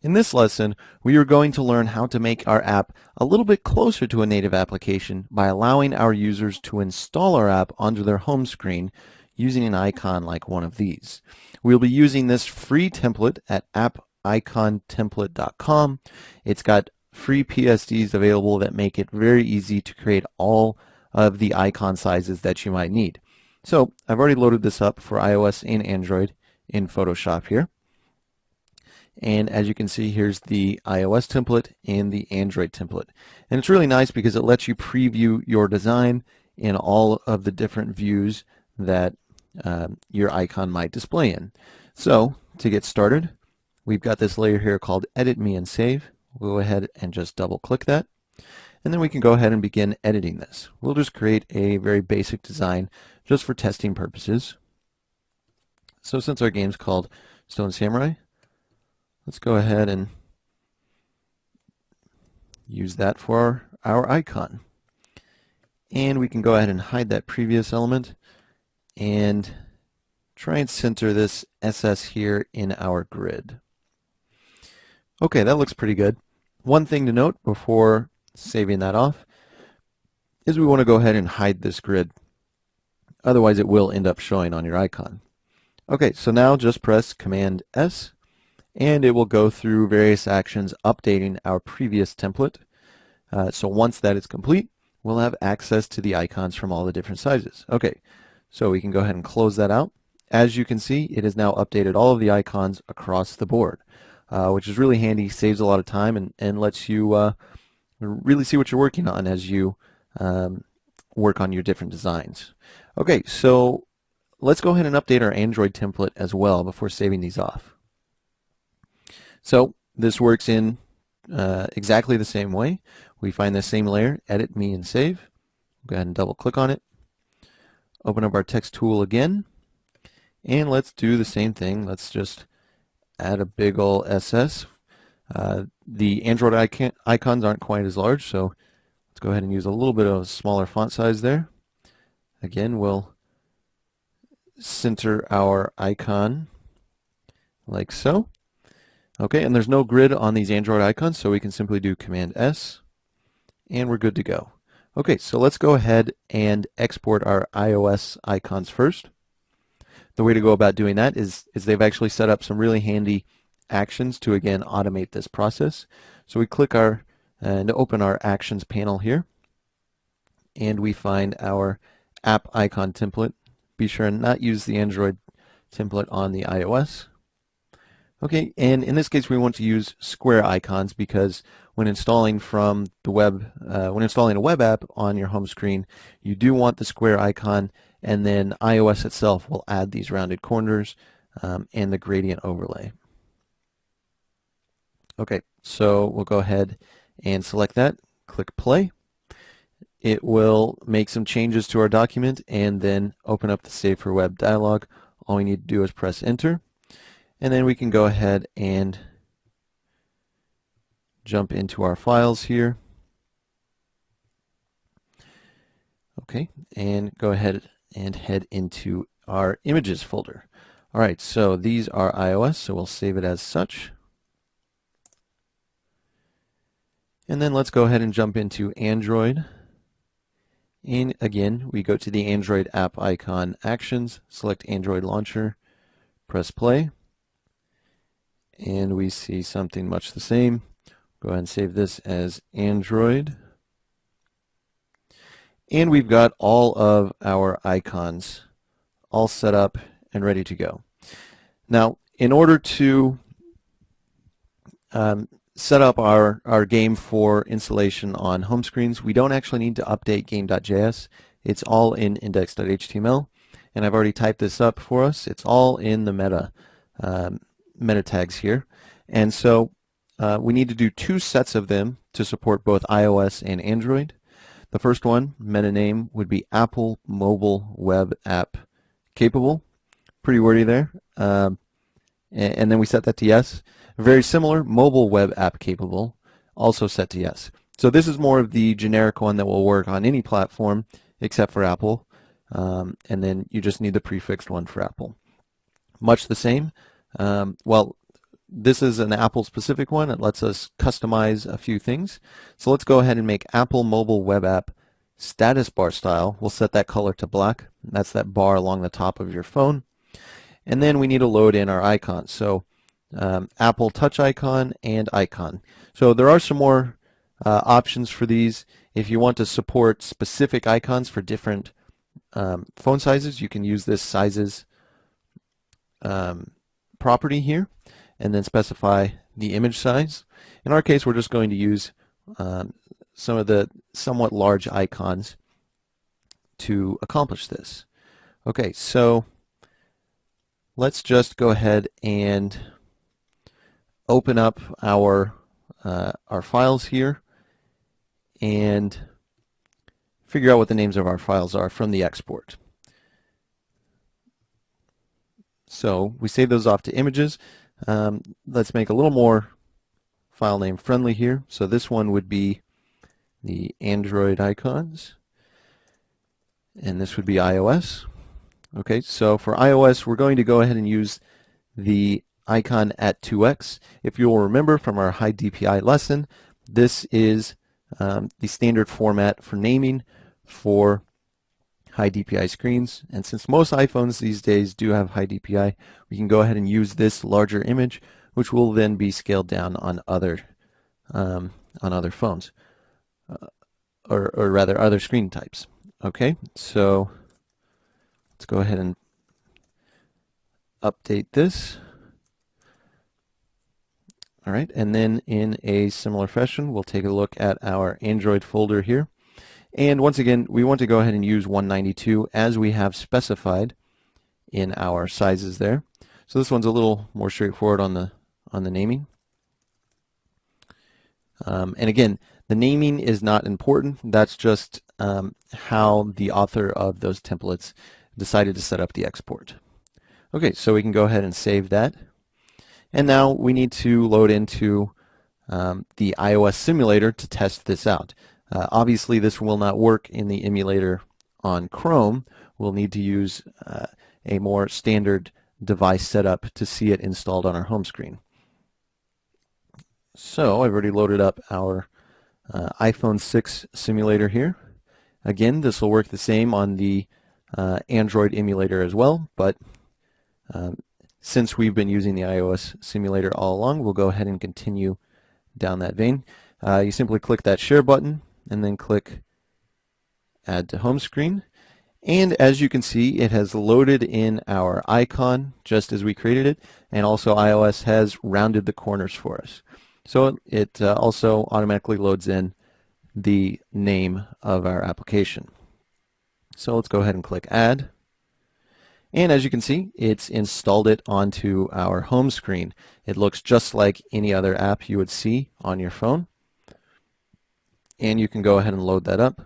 In this lesson, we are going to learn how to make our app a little bit closer to a native application by allowing our users to install our app onto their home screen using an icon like one of these. We'll be using this free template at appicontemplate.com. It's got free PSDs available that make it very easy to create all of the icon sizes that you might need. So I've already loaded this up for iOS and Android in Photoshop here. And as you can see, here's the iOS template and the Android template. And it's really nice because it lets you preview your design in all of the different views that your icon might display in. So to get started, we've got this layer here called Edit Me and Save. We'll go ahead and just double click that. And then we can go ahead and begin editing this. We'll just create a very basic design just for testing purposes. So since our game's called Stone Samurai, let's go ahead and use that for our icon. And we can go ahead and hide that previous element and try and center this SS here in our grid. Okay, that looks pretty good. One thing to note before saving that off is we want to go ahead and hide this grid. Otherwise it will end up showing on your icon. Okay, so now just press Command S and it will go through various actions updating our previous template. So once that is complete, we'll have access to the icons from all the different sizes. Okay, so we can go ahead and close that out. As you can see, it has now updated all of the icons across the board, which is really handy, saves a lot of time, and lets you really see what you're working on as you work on your different designs. Okay, so let's go ahead and update our Android template as well before saving these off. So this works in exactly the same way. We find the same layer, Edit Me and Save. Go ahead and double click on it. Open up our text tool again. And let's do the same thing. Let's just add a big ol' SS. The Android icons aren't quite as large, so let's go ahead and use a little bit of a smaller font size there. Again, we'll center our icon like so. Okay, and there's no grid on these Android icons, so we can simply do Command S, and we're good to go. Okay, so let's go ahead and export our iOS icons first. The way to go about doing that is they've actually set up some really handy actions to, again, automate this process. So we click and open our Actions panel here, and we find our App Icon template. Be sure and not use the Android template on the iOS. Okay, and in this case we want to use square icons because when installing from the web, when installing a web app on your home screen, you do want the square icon, and then iOS itself will add these rounded corners and the gradient overlay. Okay, so we'll go ahead and select that, click play. It will make some changes to our document and then open up the Save for Web dialog. All we need to do is press enter. And then we can go ahead and jump into our files here. Okay, and go ahead and head into our images folder. All right, so these are iOS, so we'll save it as such. And then let's go ahead and jump into Android. And again, we go to the Android app icon actions, select Android launcher, press play. And we see something much the same. Go ahead and save this as Android. And we've got all of our icons all set up and ready to go. Now, in order to set up our game for installation on home screens, we don't actually need to update game.js. It's all in index.html. And I've already typed this up for us. It's all in the meta tags here, and so we need to do two sets of them to support both iOS and Android. The first one, meta name, would be Apple Mobile Web App Capable. Pretty wordy there. And then we set that to yes. Very similar, Mobile Web App Capable, also set to yes. So this is more of the generic one that will work on any platform except for Apple. And then you just need the prefixed one for Apple. Much the same. Well, this is an Apple specific one. It lets us customize a few things. So let's go ahead and make Apple Mobile Web App status bar style. We'll set that color to black. That's that bar along the top of your phone. And then we need to load in our icons. So Apple Touch icon and icon. So there are some more options for these. If you want to support specific icons for different phone sizes, you can use this sizes property here and then specify the image size. In our case, we're just going to use some of the somewhat large icons to accomplish this. Okay, so let's just go ahead and open up our files here and figure out what the names of our files are from the export. So we save those off to images. Let's make a little more file name friendly here. So this one would be the Android icons, and this would be iOS. Okay, so for iOS, we're going to go ahead and use the icon at 2x. If you'll remember from our high DPI lesson, this is the standard format for naming for high DPI screens. And since most iPhones these days do have high DPI, we can go ahead and use this larger image, which will then be scaled down on other phones, or rather other screen types. Okay, so let's go ahead and update this. All right, and then in a similar fashion, we'll take a look at our Android folder here. And once again, we want to go ahead and use 192 as we have specified in our sizes there. So this one's a little more straightforward on the naming. And again, the naming is not important. That's just how the author of those templates decided to set up the export. Okay, so we can go ahead and save that. And now we need to load into the iOS simulator to test this out. Obviously, this will not work in the emulator on Chrome. We'll need to use a more standard device setup to see it installed on our home screen. So I've already loaded up our iPhone 6 simulator here. Again, this will work the same on the Android emulator as well, but since we've been using the iOS simulator all along, we'll go ahead and continue down that vein. You simply click that share button and then click add to home screen. And as you can see, it has loaded in our icon just as we created it, and also iOS has rounded the corners for us. So it also automatically loads in the name of our application. So let's go ahead and click add. And as you can see, it's installed it onto our home screen. It looks just like any other app you would see on your phone. And you can go ahead and load that up.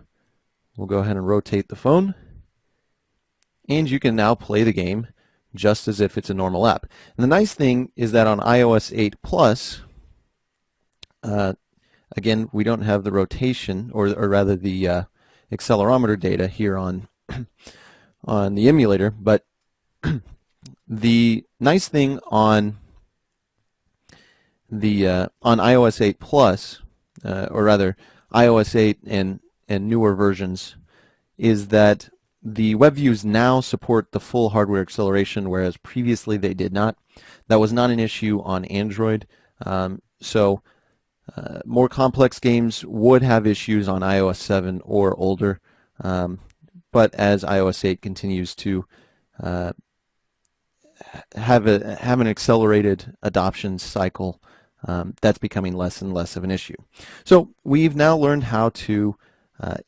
We'll go ahead and rotate the phone. And you can now play the game just as if it's a normal app. And the nice thing is that on iOS 8 Plus, again, we don't have the rotation, or rather the accelerometer data here on on the emulator, but the nice thing on the on iOS 8 Plus, or rather iOS 8 and newer versions, is that the web views now support the full hardware acceleration, whereas previously they did not. That was not an issue on Android. So more complex games would have issues on iOS 7 or older. But as iOS 8 continues to have an accelerated adoption cycle, that's becoming less and less of an issue. So we've now learned how to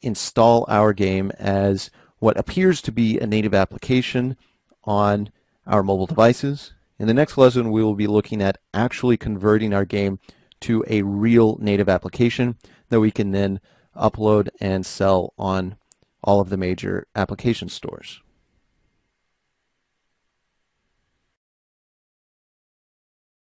install our game as what appears to be a native application on our mobile devices. In the next lesson, we will be looking at actually converting our game to a real native application that we can then upload and sell on all of the major application stores.